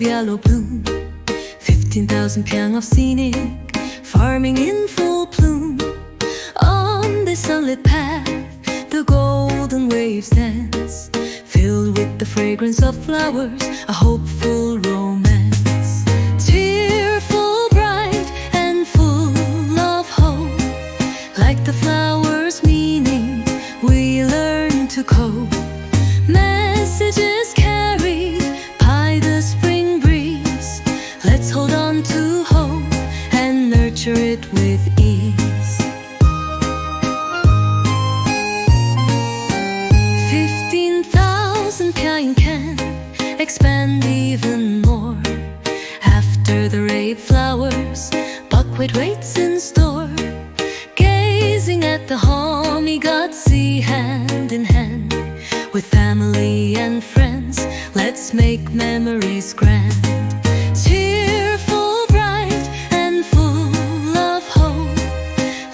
of yellow bloom, 15,000 평 of scenic farming in full bloom. On this sunlit path the golden waves dance, filled with the fragrance of flowers, a hopeful romance. Cheerful, bright, and full of hope, like the flowers' meaning, we learn to cope. Messages carried by the spring breeze, let's hold on to hope and nurture it with ease. 15,000 평 can expand even more. After the rape flowers, buckwheat waits in store. Gazing at the Homigadzi hand in hand, with family and friends, let's make memories grand. Cheerful, bright, and full of hope,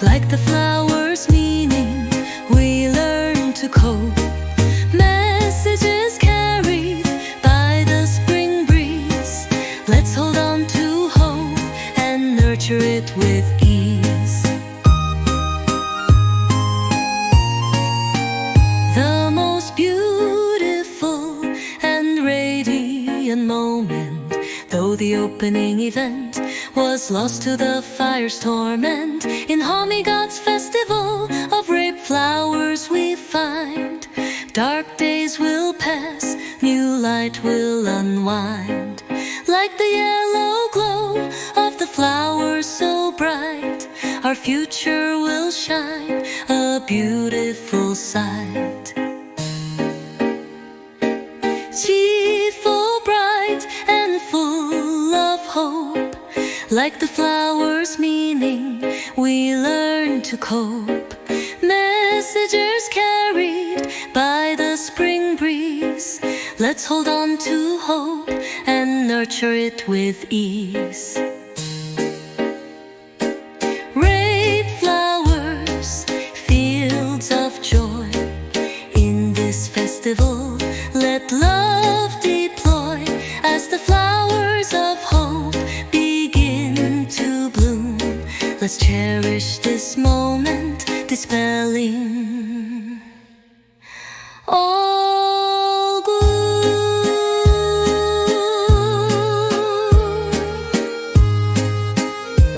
like the flowers' meaning, we learn to cope. Messages carried by the spring breeze, let's hold on to hope and nurture it with ease. The most beautiful and radiant moment, though the opening event was lost to the fire's torment, in Homigad's festival of rape flowers we find dark days will pass, new light will unwind. Like the yellow glow of the flowers so bright, our future will shine, a beautiful sight. Cheerful, bright, and full of hope, like the flowers' meaning, we learn to cope. Messages carried by the spring breeze, let's hold on to hope and nurture it with ease. Red flowers, fields of joy, in this festival let love deploy, as the flowers of hope begin to bloom. Let's cherish this moment, dispelling